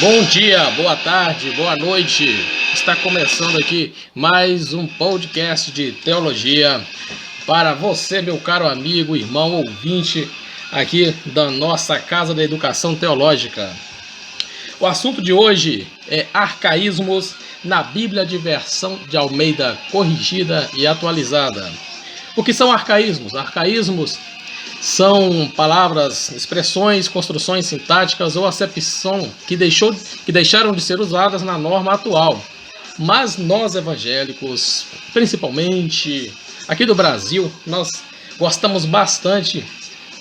Bom dia, boa tarde, boa noite. Está começando aqui mais um podcast de teologia para você, meu caro amigo, irmão, ouvinte aqui da nossa Casa da Educação Teológica. O assunto de hoje é arcaísmos na Bíblia de versão de Almeida corrigida e atualizada. O que são arcaísmos? Arcaísmos são palavras, expressões, construções sintáticas ou acepção que deixaram de ser usadas na norma atual. Mas nós evangélicos, principalmente aqui do Brasil, nós gostamos bastante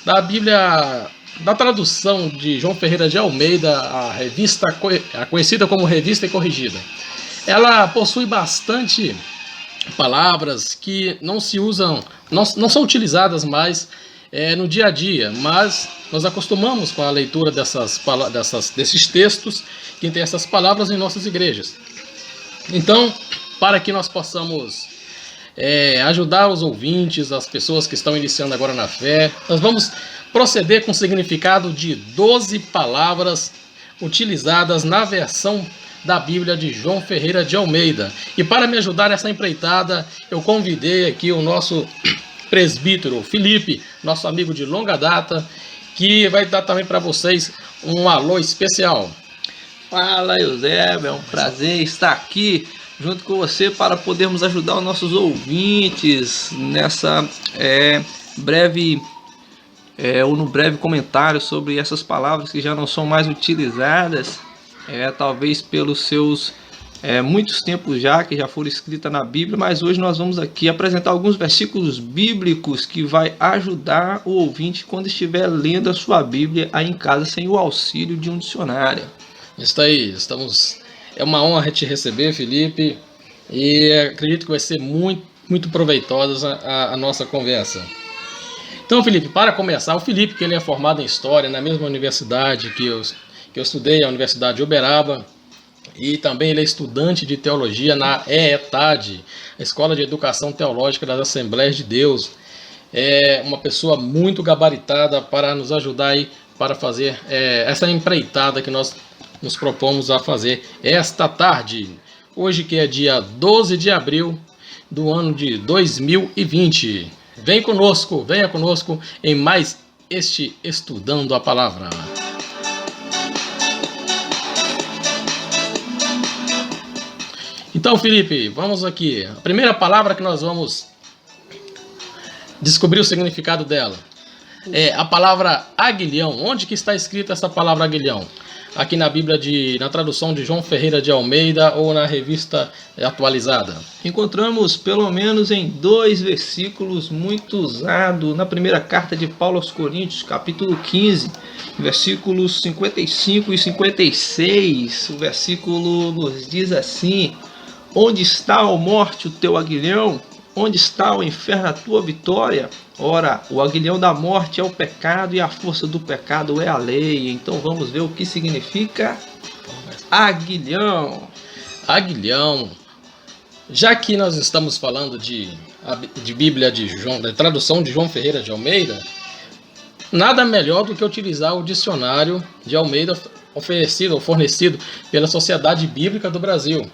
da Bíblia, da tradução de João Ferreira de Almeida, a conhecida como Revista e Corrigida. Ela possui bastante palavras que não se usam, não são utilizadas mais no dia a dia, mas nós acostumamos com a leitura desses textos que tem essas palavras em nossas igrejas. Então, para que nós possamos ajudar os ouvintes, as pessoas que estão iniciando agora na fé, nós vamos proceder com o significado de 12 palavras utilizadas na versão da Bíblia de João Ferreira de Almeida. E para me ajudar nessa empreitada, eu convidei aqui o nosso presbítero Felipe, nosso amigo de longa data, que vai dar também para vocês um alô especial. Fala, Eusébio, é um prazer estar aqui junto com você para podermos ajudar os nossos ouvintes nessa breve comentário sobre essas palavras que já não são mais utilizadas, talvez pelos seus muitos tempos que já foram escritas na Bíblia, mas hoje nós vamos aqui apresentar alguns versículos bíblicos que vai ajudar o ouvinte quando estiver lendo a sua Bíblia aí em casa sem o auxílio de um dicionário. Isso aí, é uma honra te receber, Felipe, e acredito que vai ser muito, muito proveitosa a nossa conversa. Então, Felipe, para começar, o Felipe, que ele é formado em História na mesma universidade que eu estudei, a Universidade de Uberaba, e também ele é estudante de teologia na EETAD, a Escola de Educação Teológica das Assembleias de Deus. É uma pessoa muito gabaritada para nos ajudar aí para fazer essa empreitada que nós nos propomos a fazer esta tarde. Hoje que é dia 12 de abril do ano de 2020. Venha conosco em mais este Estudando a Palavra. Então, Felipe, vamos aqui. A primeira palavra que nós vamos descobrir o significado dela é a palavra aguilhão. Onde que está escrita essa palavra aguilhão? Aqui na Bíblia, na tradução de João Ferreira de Almeida ou na Revista Atualizada? Encontramos pelo menos em 2 versículos muito usados na primeira carta de Paulo aos Coríntios, capítulo 15, versículos 55 e 56. O versículo nos diz assim: onde está, ó morte, o teu aguilhão? Onde está, o inferno, a tua vitória? Ora, o aguilhão da morte é o pecado e a força do pecado é a lei. Então vamos ver o que significa aguilhão. Aguilhão. Já que nós estamos falando de Bíblia da tradução de João Ferreira de Almeida, nada melhor do que utilizar o dicionário de Almeida fornecido pela Sociedade Bíblica do Brasil.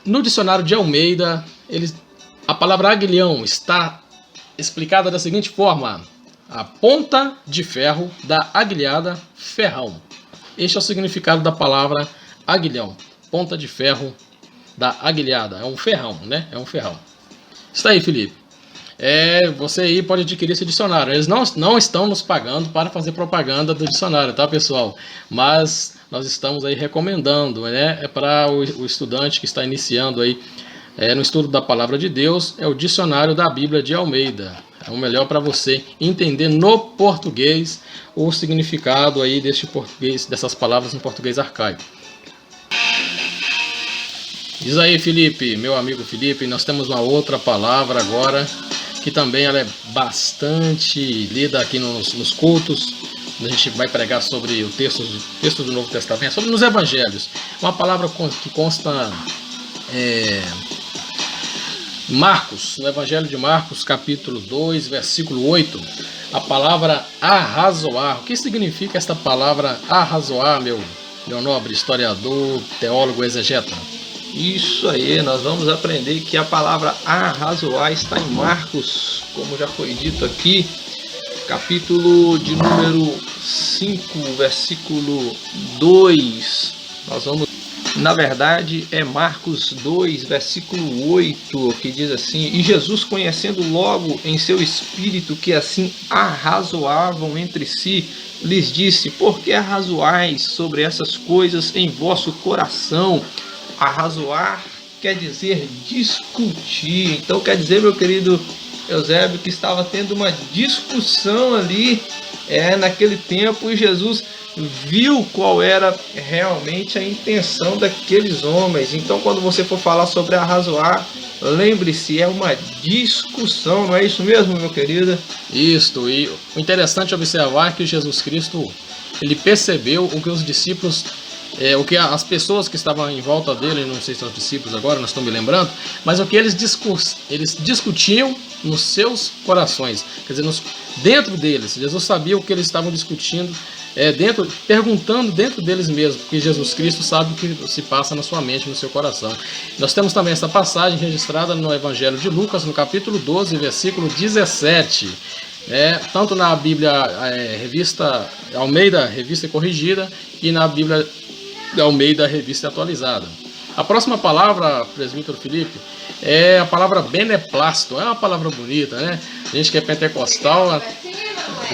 No dicionário de Almeida, a palavra aguilhão está explicada da seguinte forma: a ponta de ferro da aguilhada, ferrão. Este é o significado da palavra aguilhão, ponta de ferro da aguilhada, é um ferrão, né? É um ferrão. Está aí, Felipe. Você aí pode adquirir esse dicionário. Eles não estão nos pagando para fazer propaganda do dicionário, tá, pessoal? Mas nós estamos aí recomendando, né? É para o estudante que está iniciando aí no estudo da Palavra de Deus, é o dicionário da Bíblia de Almeida. É o melhor para você entender no português o significado aí dessas palavras no português arcaico. Diz aí, Felipe, meu amigo Felipe, nós temos uma outra palavra agora que também ela é bastante lida aqui nos cultos. A gente vai pregar sobre o texto do Novo Testamento, sobre nos Evangelhos. Uma palavra que consta Marcos, no Evangelho de Marcos, capítulo 2, versículo 8. a palavra arrazoar. O que significa esta palavra arrazoar, meu nobre historiador, teólogo, exegeta? Isso aí, nós vamos aprender que a palavra arrazoar está em Marcos, como já foi dito aqui, capítulo de número 5, versículo 2. Nós vamos, na verdade, é Marcos 2, versículo 8, que diz assim: E Jesus, conhecendo logo em seu espírito que assim arrazoavam entre si, lhes disse: Por que arrazoais sobre essas coisas em vosso coração? Arrazoar quer dizer discutir. Então quer dizer, meu querido Eusébio, que estava tendo uma discussão ali naquele tempo, e Jesus viu qual era realmente a intenção daqueles homens. Então, quando você for falar sobre arrazoar, lembre-se, é uma discussão, não é isso mesmo, meu querido? Isto, e o interessante é observar que Jesus Cristo, ele percebeu o que os discípulos, o que as pessoas que estavam em volta dele, não sei se são os discípulos agora, não estou me lembrando, mas o que eles discutiam nos seus corações, quer dizer, dentro deles. Jesus sabia o que eles estavam discutindo, perguntando dentro deles mesmos, porque Jesus Cristo sabe o que se passa na sua mente, no seu coração. Nós temos também essa passagem registrada no Evangelho de Lucas, no capítulo 12, versículo 17. Tanto na Bíblia Revista Almeida, Revista Corrigida, e na Bíblia Almeida, Revista Atualizada. A próxima palavra, presbítero Felipe, é a palavra beneplácito. É uma palavra bonita, né? A gente que é pentecostal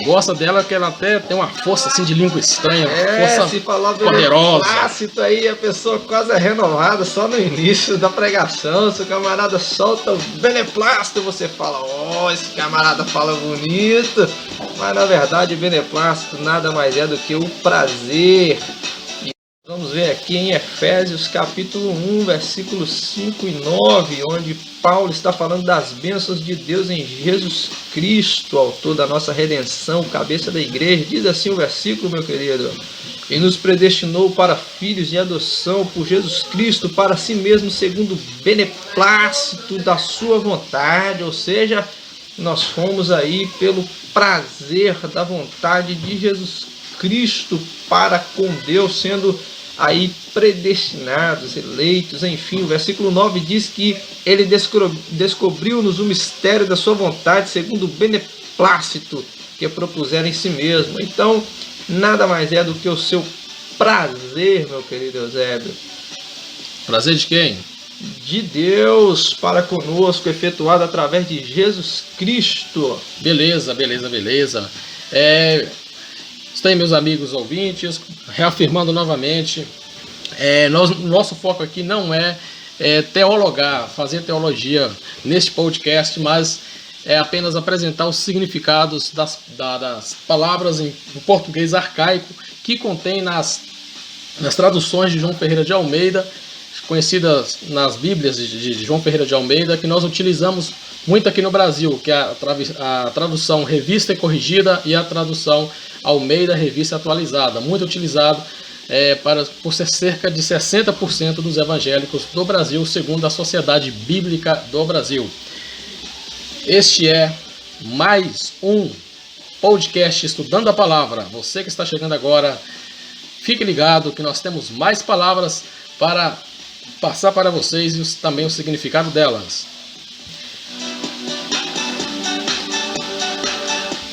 gosta dela, que ela até tem uma força assim de língua estranha, força se falar poderosa. Beneplácito aí, a pessoa quase é renovada só no início da pregação. Se o camarada solta o beneplácito, você fala: esse camarada fala bonito. Mas na verdade, beneplácito nada mais é do que o prazer. Vamos ver aqui em Efésios capítulo 1, versículos 5 e 9, onde Paulo está falando das bênçãos de Deus em Jesus Cristo, autor da nossa redenção, cabeça da igreja. Diz assim o versículo, meu querido: E nos predestinou para filhos de adoção por Jesus Cristo, para si mesmo, segundo o beneplácito da sua vontade. Ou seja, nós fomos aí pelo prazer da vontade de Jesus Cristo para com Deus, sendo aí predestinados, eleitos, enfim. O versículo 9 diz que ele descobriu-nos o mistério da sua vontade, segundo o beneplácito que propuseram em si mesmo. Então, nada mais é do que o seu prazer, meu querido Eusébio. Prazer de quem? De Deus para conosco, efetuado através de Jesus Cristo. Beleza. Está aí, meus amigos ouvintes, reafirmando novamente, nosso foco aqui não é teologar, fazer teologia neste podcast, mas é apenas apresentar os significados das palavras em português arcaico que contém nas traduções de João Ferreira de Almeida, conhecidas nas Bíblias de João Ferreira de Almeida, que nós utilizamos muito aqui no Brasil, que é a tradução Revista e Corrigida e a tradução Almeida, Revista Atualizada, muito utilizado por ser cerca de 60% dos evangélicos do Brasil, segundo a Sociedade Bíblica do Brasil. Este é mais um podcast Estudando a Palavra. Você que está chegando agora, fique ligado que nós temos mais palavras para passar para vocês e também o significado delas.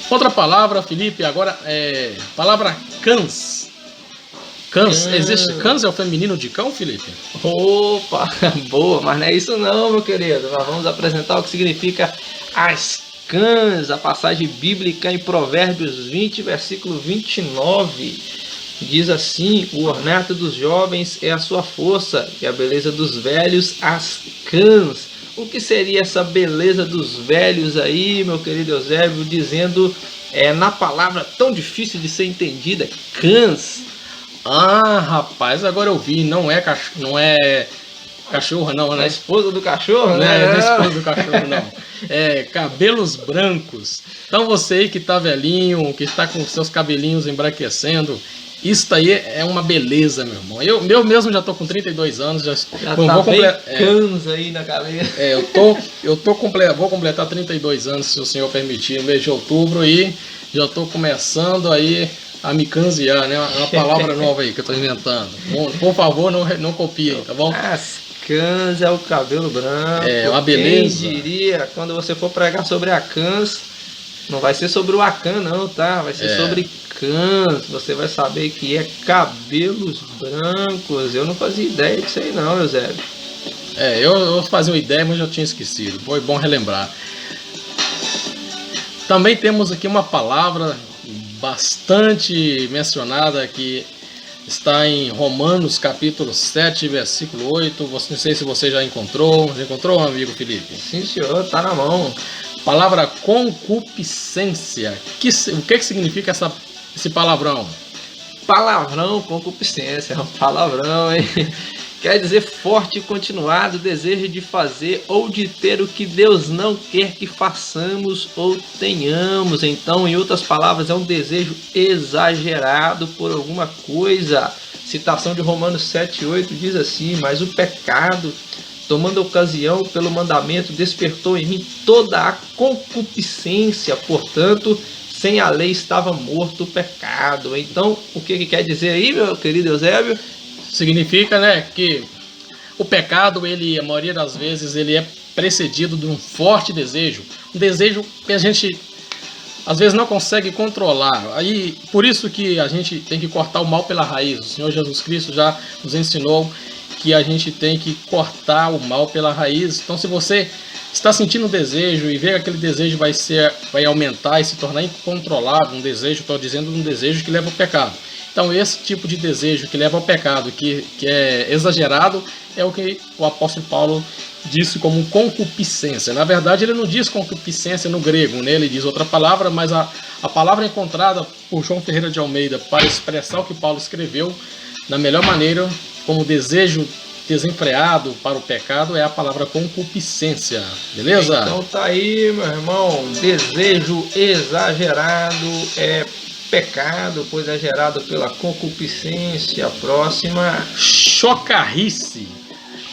Outra palavra, Felipe, agora é palavra cãs. Cãs, existe cãs é o feminino de cão, Felipe? Opa, boa, mas não é isso não, meu querido. Nós vamos apresentar o que significa as cãs, a passagem bíblica em Provérbios 20, versículo 29. Diz assim: o ornato dos jovens é a sua força, e a beleza dos velhos as cãs. O que seria essa beleza dos velhos aí, meu querido Eusébio, dizendo na palavra tão difícil de ser entendida, cãs? Ah, rapaz, agora eu vi, não é cachorro não, né? A esposa do cachorro, né? Não é a esposa do cachorro não. É cabelos brancos. Então você aí que tá velhinho, que está com seus cabelinhos embranquecendo, isso aí é uma beleza, meu irmão. Eu mesmo já tô com 32 anos, já tá bem cãs aí na cabeça. Vou completar 32 anos, se o senhor permitir, no mês de outubro, e Já tô começando aí a me cansear, né? Uma palavra nova aí que eu tô inventando. Por favor, não copiem, tá bom? Cãs é o cabelo branco. É uma beleza. Quem diria, quando você for pregar sobre a cãs, não vai ser sobre o Acan não, tá? Vai ser sobre cãs. Você vai saber que é cabelos brancos. Eu não fazia ideia disso aí não, Eusébio. Eu fazia uma ideia, mas já tinha esquecido. Foi bom relembrar. Também temos aqui uma palavra bastante mencionada que está em Romanos capítulo 7, versículo 8. Não sei se você já encontrou. Já encontrou, amigo Felipe? Sim, senhor, tá na mão. Palavra concupiscência. O que significa esse palavrão? Palavrão, concupiscência. É um palavrão, hein? Quer dizer forte e continuado desejo de fazer ou de ter o que Deus não quer que façamos ou tenhamos. Então, em outras palavras, é um desejo exagerado por alguma coisa. Citação de Romanos 7,8 diz assim: mas o pecado, tomando ocasião pelo mandamento, despertou em mim toda a concupiscência. Portanto, sem a lei estava morto o pecado. Então, o que quer dizer aí, meu querido Eusébio? Significa, né, que o pecado, a maioria das vezes, ele é precedido de um forte desejo. Um desejo que a gente, às vezes, não consegue controlar. Aí, por isso que a gente tem que cortar o mal pela raiz. O Senhor Jesus Cristo já nos ensinou que a gente tem que cortar o mal pela raiz. Então, se você está sentindo um desejo e vê que aquele desejo vai aumentar e se tornar incontrolável, estou dizendo um desejo que leva ao pecado. Então, esse tipo de desejo que leva ao pecado, que é exagerado, é o que o apóstolo Paulo disse como concupiscência. Na verdade, ele não diz concupiscência no grego, né? Ele diz outra palavra, mas a palavra encontrada por João Ferreira de Almeida para expressar o que Paulo escreveu da melhor maneira, como desejo desenfreado para o pecado, é a palavra concupiscência. Beleza? Então tá aí, meu irmão. Desejo exagerado é pecado, pois é gerado pela concupiscência. Próxima. Chocarrice.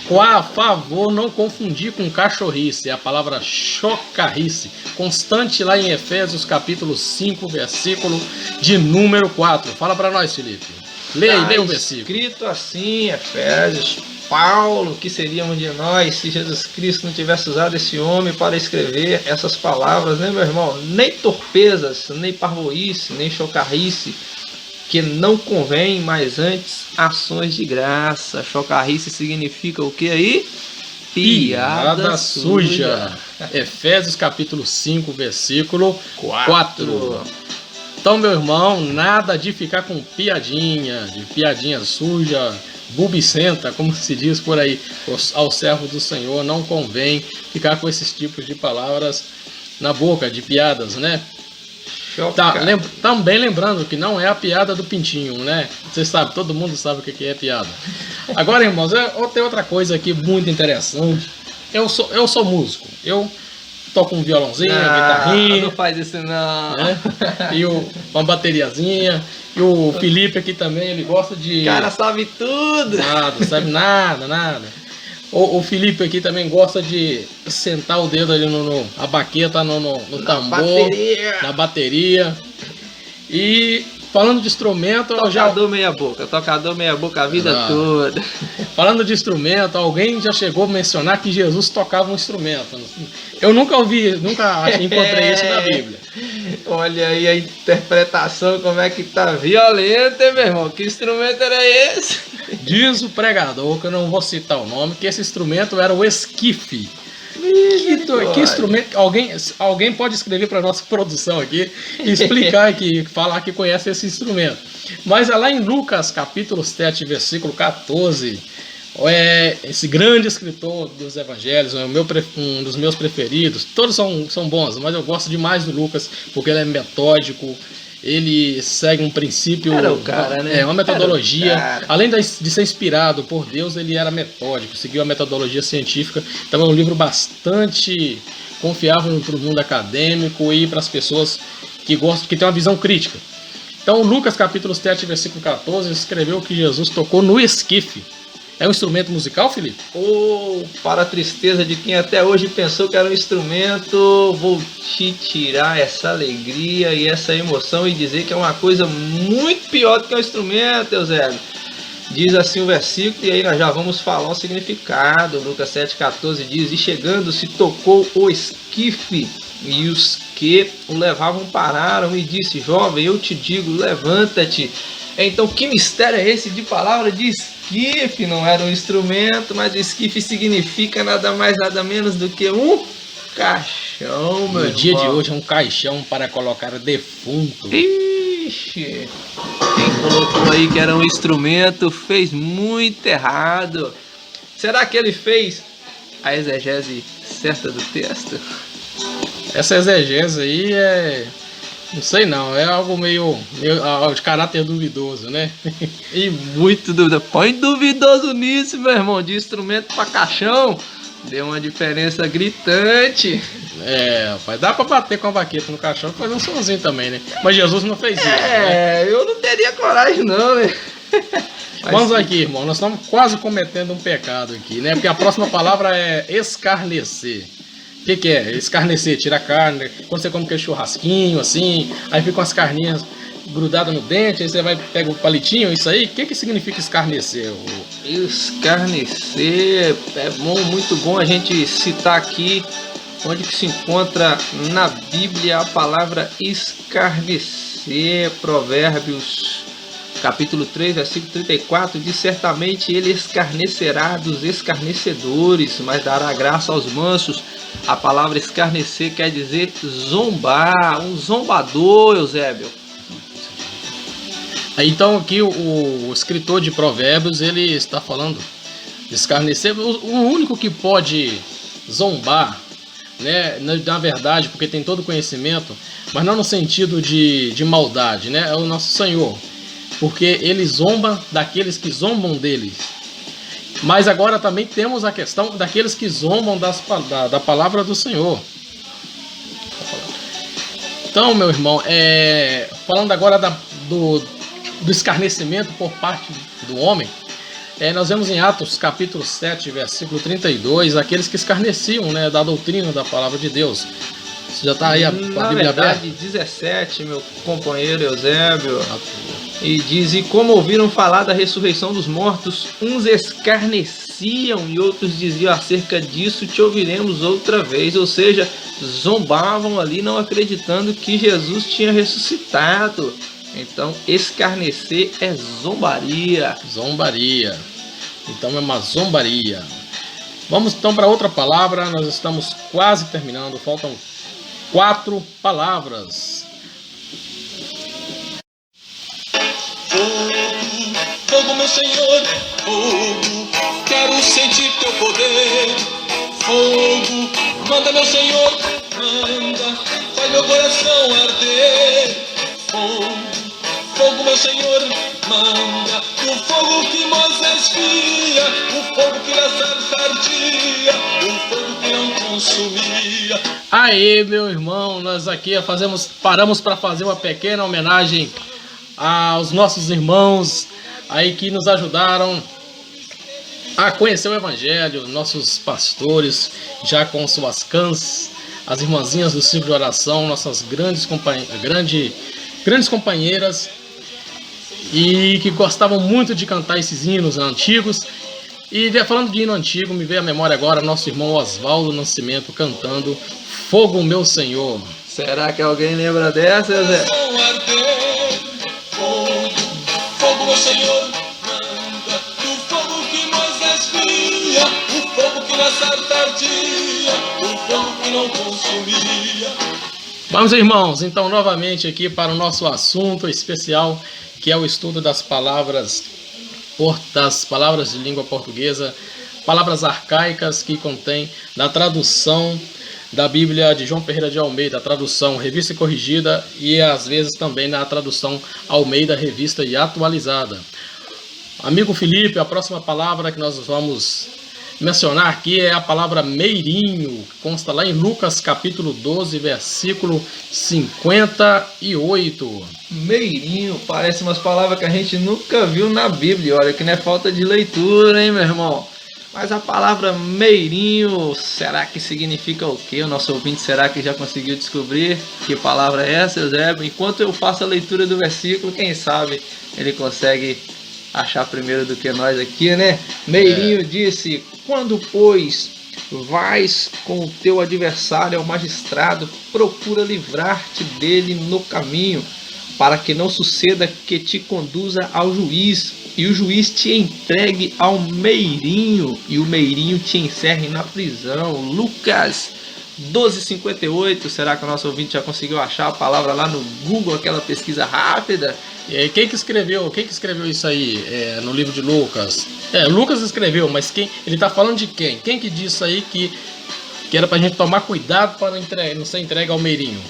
Por favor, não confundir com cachorrice. É a palavra chocarrice, constante lá em Efésios capítulo 5, versículo de número 4. Fala para nós, Felipe. Leia o versículo. Escrito assim, Efésios: Paulo, que seríamos de nós se Jesus Cristo não tivesse usado esse homem para escrever essas palavras, né, meu irmão? Nem torpezas, nem parvoíce, nem chocarrice, que não convém, mas antes ações de graça. Chocarrice significa o que aí? Piada suja. Efésios capítulo 5, versículo 4. Então, meu irmão, nada de ficar com piadinha suja, bulbicenta, como se diz por aí. Ao servo do Senhor não convém ficar com esses tipos de palavras na boca, de piadas, né? Também lembrando que não é a piada do pintinho, né? Você sabe, todo mundo sabe o que é piada. Agora, irmãos, eu tenho outra coisa aqui muito interessante. Eu sou músico. Eu toco um violãozinho, guitarrinha. Não faz isso não. Né? E uma bateriazinha. E o Felipe aqui também, ele gosta de... O cara sabe tudo. Nada, sabe nada. O Felipe aqui também gosta de sentar o dedo ali a baqueta no tambor, na bateria. E falando de instrumento... Tocador meia boca a vida toda. Falando de instrumento, alguém já chegou a mencionar que Jesus tocava um instrumento. Eu nunca encontrei isso na Bíblia. Olha aí a interpretação, como é que tá violenta, meu irmão. Que instrumento era esse? Diz o pregador, que eu não vou citar o nome, que esse instrumento era o esquife. Que instrumento? Alguém pode escrever para nossa produção aqui e explicar aqui, falar que conhece esse instrumento. Mas é lá em Lucas capítulo 7, versículo 14, esse grande escritor dos evangelhos, um dos meus preferidos. Todos são bons, mas eu gosto demais do Lucas porque ele é metódico. Ele segue um princípio, uma metodologia. Além de ser inspirado por Deus, ele era metódico, seguiu a metodologia científica. Então é um livro bastante confiável para o mundo acadêmico e para as pessoas que têm uma visão crítica. Então, Lucas capítulo 7, versículo 14, escreveu que Jesus tocou no esquife. É um instrumento musical, Felipe? Ou, para a tristeza de quem até hoje pensou que era um instrumento, vou te tirar essa alegria e essa emoção e dizer que é uma coisa muito pior do que um instrumento, Eusébio. Diz assim o versículo, e aí nós já vamos falar o significado. Lucas 7,14 diz: e chegando-se tocou o esquife, e os que o levavam pararam, e disse: jovem, eu te digo, levanta-te. Então, que mistério é esse de palavra de esquife? Não era um instrumento, mas esquife significa nada mais, nada menos do que um caixão, meu irmão. No dia de hoje é um caixão para colocar defunto. Ixi, quem colocou aí que era um instrumento fez muito errado. Será que ele fez a exegese certa do texto? Essa exegese aí não sei não, é algo meio de caráter duvidoso, né? E muito duvidoso. Põe duvidoso nisso, meu irmão. De instrumento para caixão, deu uma diferença gritante. Rapaz, dá pra bater com a baqueta no caixão e fazer um sonzinho também, né? Mas Jesus não fez isso, né? Eu não teria coragem não, né? Vamos aqui, irmão, nós estamos quase cometendo um pecado aqui, né? Porque a próxima palavra é escarnecer. O que é? Escarnecer, tirar carne. Quando você come aquele churrasquinho, assim, aí ficam as carninhas grudadas no dente, aí você pega o palitinho, isso aí. O que significa escarnecer? Escarnecer é bom, muito bom a gente citar aqui onde que se encontra na Bíblia a palavra escarnecer. Provérbios capítulo 3, versículo 34 diz: certamente ele escarnecerá dos escarnecedores, mas dará graça aos mansos. A palavra escarnecer quer dizer zombar, um zombador, Eusébio. Então aqui o escritor de Provérbios, ele está falando escarnecer. O único que pode zombar, né, na verdade, porque tem todo o conhecimento, mas não no sentido de maldade, né, é o nosso Senhor, porque ele zomba daqueles que zombam dele. Mas agora também temos a questão daqueles que zombam da palavra do Senhor. Então, meu irmão, falando agora do escarnecimento por parte do homem, nós vemos em Atos capítulo 7, versículo 32, aqueles que escarneciam, né, da doutrina da palavra de Deus. Você já está aí a Bíblia aberta? 17, meu companheiro Eusébio. E diz: e como ouviram falar da ressurreição dos mortos, uns escarneciam e outros diziam: acerca disso te ouviremos outra vez. Ou seja, zombavam ali, não acreditando que Jesus tinha ressuscitado. Então, escarnecer é zombaria. Zombaria. Então é uma zombaria. Vamos então para outra palavra. Nós estamos quase terminando. Faltam 4 palavras. Fogo, meu Senhor, fogo, quero sentir teu poder. Fogo, manda, meu Senhor, manda, faz meu coração arder. Fogo, meu Senhor, manda, o fogo que Moisés via, o fogo que na sarça ardia, o fogo que não consumia. Aí, meu irmão, nós aqui paramos para fazer uma pequena homenagem aos nossos irmãos aí que nos ajudaram a conhecer o Evangelho, nossos pastores já com suas cãs, as irmãzinhas do ciclo de oração, nossas grandes companheiras, e que gostavam muito de cantar esses hinos antigos. E falando de hino antigo, me veio à memória agora nosso irmão Oswaldo Nascimento cantando Fogo, meu Senhor. Será que alguém lembra dessa, Zé? Fogo, meu Senhor, manda, o fogo que Moisés via, o fogo que na sarça ardia, o fogo que não consumia. Vamos, irmãos, então novamente aqui para o nosso assunto especial, que é o estudo das palavras de língua portuguesa, palavras arcaicas que contém na tradução da Bíblia de João Ferreira de Almeida, a tradução Revista e Corrigida, e às vezes também na tradução Almeida Revista e Atualizada. Amigo Felipe, a próxima palavra que nós vamos mencionar aqui é a palavra meirinho, que consta lá em Lucas capítulo 12, versículo 58. Meirinho, parece umas palavras que a gente nunca viu na Bíblia. Olha que não é falta de leitura, hein, meu irmão? Mas a palavra meirinho, será que significa o quê? O nosso ouvinte, será que já conseguiu descobrir que palavra é essa, Eusébio? Enquanto eu faço a leitura do versículo, quem sabe ele consegue achar primeiro do que nós aqui, né? Meirinho disse: quando, pois, vais com o teu adversário ao magistrado, procura livrar-te dele no caminho, para que não suceda que te conduza ao juiz, e o juiz te entregue ao meirinho, e o meirinho te encerre na prisão. Lucas 12:58. Será que o nosso ouvinte já conseguiu achar a palavra lá no Google, aquela pesquisa rápida? E aí, quem que escreveu isso aí no livro de Lucas? Lucas escreveu, mas ele está falando de quem? Quem que disse aí que era para a gente tomar cuidado para não ser entregue ao meirinho?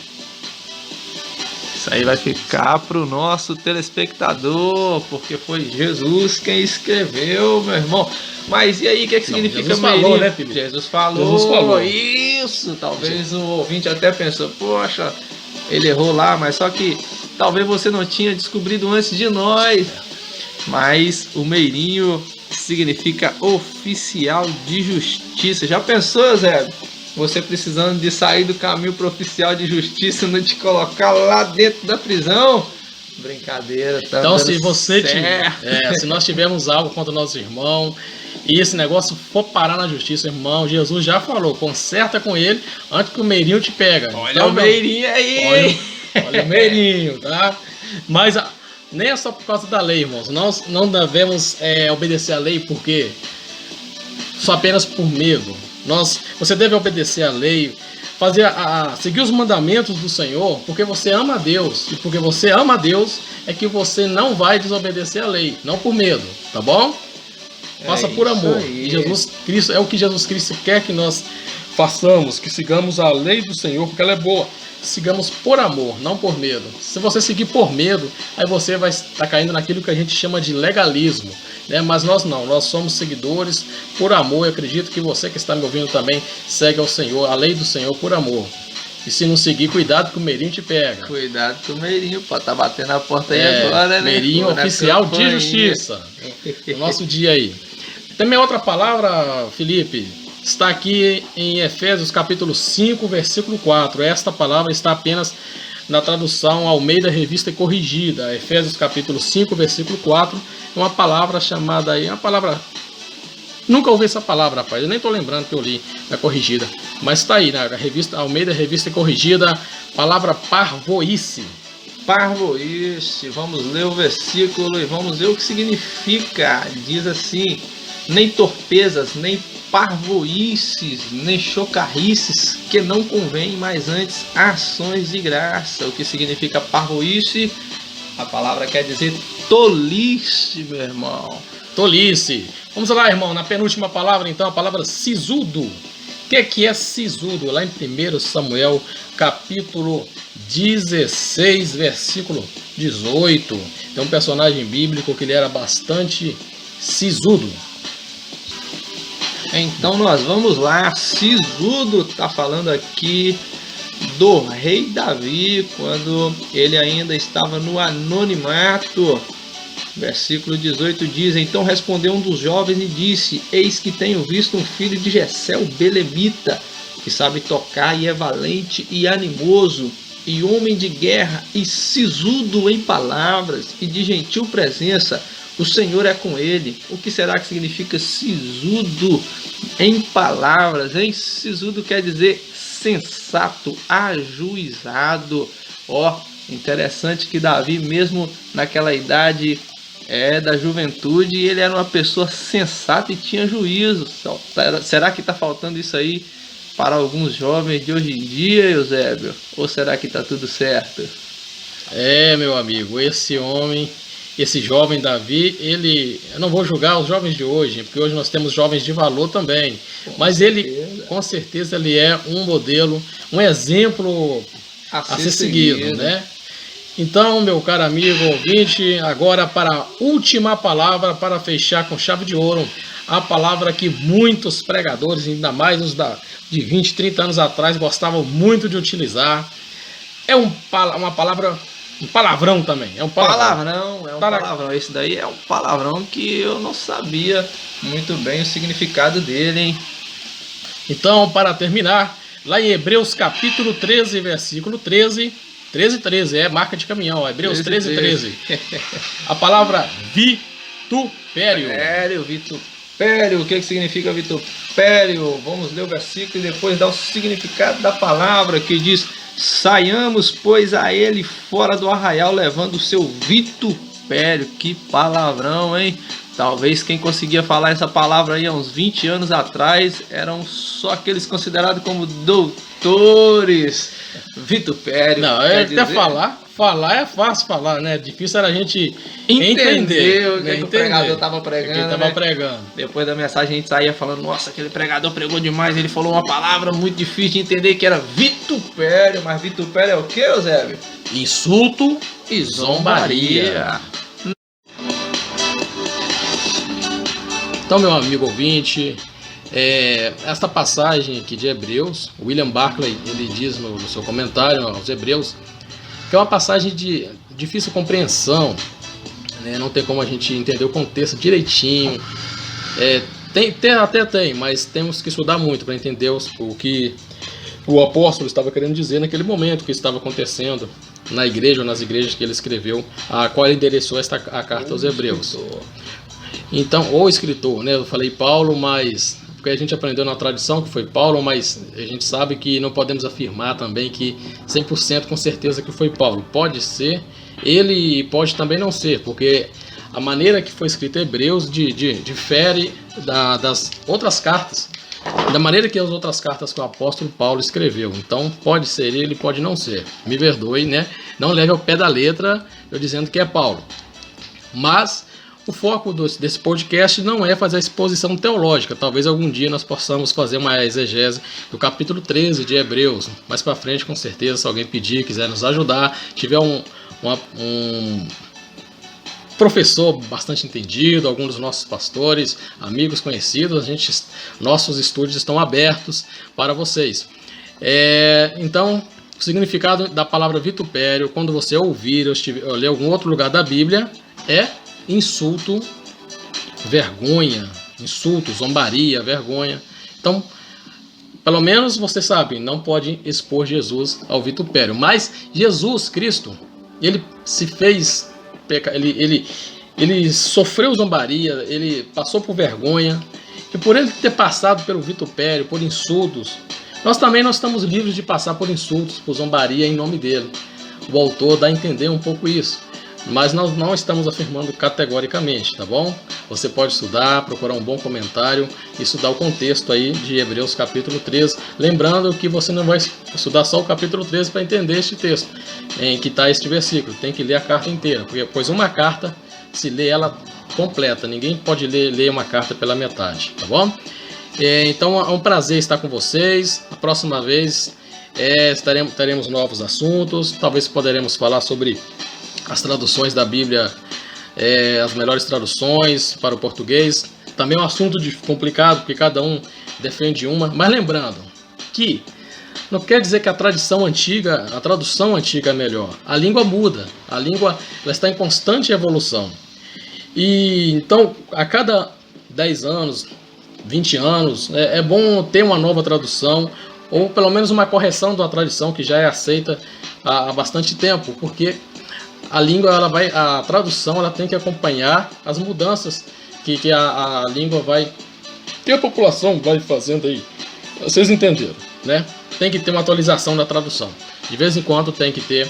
Isso aí vai ficar para o nosso telespectador, porque foi Jesus quem escreveu, meu irmão. Mas e aí, o que significa Jesus meirinho? falou, né, Felipe? Jesus falou. Isso. Talvez o ouvinte até pensou: poxa, ele errou lá, mas só que talvez você não tinha descobrido antes de nós. Mas o meirinho significa oficial de justiça. Já pensou, Zé? Você precisando de sair do caminho pro oficial de justiça, não te colocar lá dentro da prisão? Brincadeira, tá? Então, se nós tivermos algo contra o nosso irmão e esse negócio for parar na justiça, irmão, Jesus já falou: conserta com ele antes que o meirinho te pega. Olha então, o meirinho aí! Olha o meirinho, tá? Mas nem é só por causa da lei, irmãos. Nós não devemos obedecer à lei porque só apenas por medo. Você deve obedecer à lei, seguir os mandamentos do Senhor, porque você ama a Deus. E porque você ama a Deus é que você não vai desobedecer à lei, não por medo, tá bom? Faça por amor. E Jesus Cristo, é o que Jesus Cristo quer que nós façamos, que sigamos a lei do Senhor, porque ela é boa. Sigamos por amor, não por medo. Se você seguir por medo, aí você vai estar caindo naquilo que a gente chama de legalismo, né? Mas nós não, nós somos seguidores por amor. Eu acredito que você que está me ouvindo também segue ao Senhor, a lei do Senhor por amor. E se não seguir, cuidado que o meirinho te pega. Cuidado com o meirinho, pode estar batendo na porta aí agora, né? Meirinho oficial de justiça. No nosso dia aí. Também outra palavra, Felipe, está aqui em Efésios capítulo 5, versículo 4. Esta palavra está apenas na tradução Almeida Revista e Corrigida. Efésios capítulo 5, versículo 4. É uma palavra chamada aí, uma palavra... Nunca ouvi essa palavra, rapaz. Eu nem estou lembrando que eu li na Corrigida. Mas está aí, na revista Almeida Revista e Corrigida, palavra parvoíce. Parvoíce. Vamos ler o versículo e vamos ver o que significa. Diz assim: nem torpezas, nem parvoíces, nem chocarrices, que não convém, mas antes ações de graça. O que significa parvoíce? A palavra quer dizer tolice, meu irmão. Tolice. Vamos lá, irmão, na penúltima palavra, então, a palavra sisudo. O que é sisudo? Lá em 1 Samuel, capítulo 16, versículo 18. Tem um personagem bíblico que ele era bastante sisudo. Então nós vamos lá. Sisudo está falando aqui do rei Davi, quando ele ainda estava no anonimato. Versículo 18 diz: então respondeu um dos jovens e disse: eis que tenho visto um filho de Jessé o belemita, que sabe tocar e é valente e animoso, e homem de guerra e sisudo em palavras e de gentil presença. O Senhor é com ele. O que será que significa sisudo em palavras, hein? Sisudo quer dizer sensato, ajuizado. Interessante que Davi, mesmo naquela idade da juventude, ele era uma pessoa sensata e tinha juízo. Será que está faltando isso aí para alguns jovens de hoje em dia, Eusébio? Ou será que está tudo certo? Meu amigo, esse jovem Davi, eu não vou julgar os jovens de hoje, porque hoje nós temos jovens de valor também, mas ele, com certeza, ele é um modelo, um exemplo a ser seguido, né? Então, meu caro amigo ouvinte, agora para a última palavra, para fechar com chave de ouro, a palavra que muitos pregadores, ainda mais os de 20, 30 anos atrás, gostavam muito de utilizar. É uma palavra, um palavrão também. É um palavrão. Palavrão. Esse daí é um palavrão que eu não sabia muito bem o significado dele, hein? Então, para terminar, lá em Hebreus capítulo 13, versículo 13, 13, é marca de caminhão, ó, Hebreus 13. A palavra vitupério. Vitupério, o que significa vitupério? Vamos ler o versículo e depois dar o significado da palavra, que diz: saiamos, pois, a ele fora do arraial, levando o seu vitupério. Que palavrão, hein? Talvez quem conseguia falar essa palavra aí há uns 20 anos atrás eram só aqueles considerados como doutores. Vitupério. Não, até falar é fácil falar, né? Difícil era a gente entender o que o pregador estava pregando. Depois da mensagem a gente saía falando: nossa, aquele pregador pregou demais, ele falou uma palavra muito difícil de entender, que era vitupério. Mas vitupério é o que, Eusébio? Insulto e zombaria. Então, meu amigo ouvinte, esta passagem aqui de Hebreus, William Barclay, ele diz no seu comentário aos Hebreus, que é uma passagem de difícil compreensão, né? Não tem como a gente entender o contexto direitinho. Tem, mas temos que estudar muito para entender o que o apóstolo estava querendo dizer naquele momento, o que estava acontecendo na igreja ou nas igrejas que ele escreveu, a qual ele endereçou a carta aos Hebreus. Então, ou escritor, né? Eu falei Paulo, mas porque a gente aprendeu na tradição que foi Paulo, mas a gente sabe que não podemos afirmar também que 100% com certeza que foi Paulo. Pode ser ele e pode também não ser, porque a maneira que foi escrito Hebreus difere das outras cartas, da maneira que as outras cartas que o apóstolo Paulo escreveu. Então, pode ser ele, pode não ser. Me perdoe, né? Não leve ao pé da letra eu dizendo que é Paulo. Mas o foco desse podcast não é fazer a exposição teológica. Talvez algum dia nós possamos fazer uma exegese do capítulo 13 de Hebreus. Mais para frente, com certeza, se alguém pedir, quiser nos ajudar, tiver um professor bastante entendido, algum dos nossos pastores, amigos conhecidos, nossos estúdios estão abertos para vocês. Então, o significado da palavra vitupério, quando você ouvir ou ler algum outro lugar da Bíblia, é insulto, vergonha, insulto, zombaria, vergonha. Então, pelo menos você sabe, não pode expor Jesus ao vitupério. Mas Jesus Cristo, ele se fez, ele sofreu zombaria, ele passou por vergonha, e por ele ter passado pelo vitupério, por insultos, nós também estamos livres de passar por insultos, por zombaria em nome dele. O autor dá a entender um pouco isso. Mas nós não estamos afirmando categoricamente, tá bom? Você pode estudar, procurar um bom comentário, estudar o contexto aí de Hebreus capítulo 13. Lembrando que você não vai estudar só o capítulo 13 para entender este texto, em que está este versículo. Tem que ler a carta inteira, pois uma carta se lê ela completa. Ninguém pode ler uma carta pela metade, tá bom? Então é um prazer estar com vocês. A próxima vez teremos novos assuntos. Talvez poderemos falar sobre as traduções da Bíblia, as melhores traduções para o português. Também é um assunto complicado, porque cada um defende uma. Mas lembrando que não quer dizer que a tradução antiga é melhor. A língua muda, a língua ela está em constante evolução. E então, a cada 10 anos, 20 anos, é bom ter uma nova tradução, ou pelo menos uma correção da tradição que já é aceita há bastante tempo, porque a língua, a tradução, ela tem que acompanhar as mudanças que a língua vai, que a população vai fazendo aí. Vocês entenderam, né? Tem que ter uma atualização da tradução. De vez em quando tem que ter,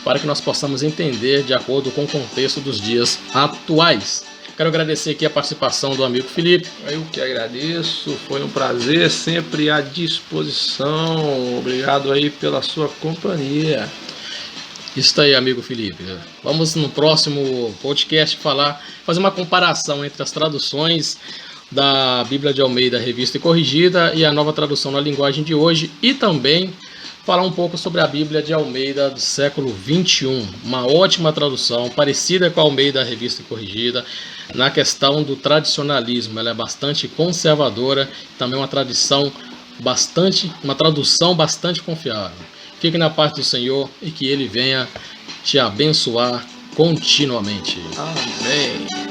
para que nós possamos entender de acordo com o contexto dos dias atuais. Quero agradecer aqui a participação do amigo Felipe. Eu que agradeço, foi um prazer, sempre à disposição. Obrigado aí pela sua companhia. Isso aí, amigo Felipe. Vamos no próximo podcast fazer uma comparação entre as traduções da Bíblia de Almeida, revista e corrigida, e a nova tradução na linguagem de hoje, e também falar um pouco sobre a Bíblia de Almeida do século 21. Uma ótima tradução, parecida com a Almeida Revista e Corrigida, na questão do tradicionalismo. Ela é bastante conservadora, também uma tradução bastante confiável. Fique na paz do Senhor e que Ele venha te abençoar continuamente. Amém.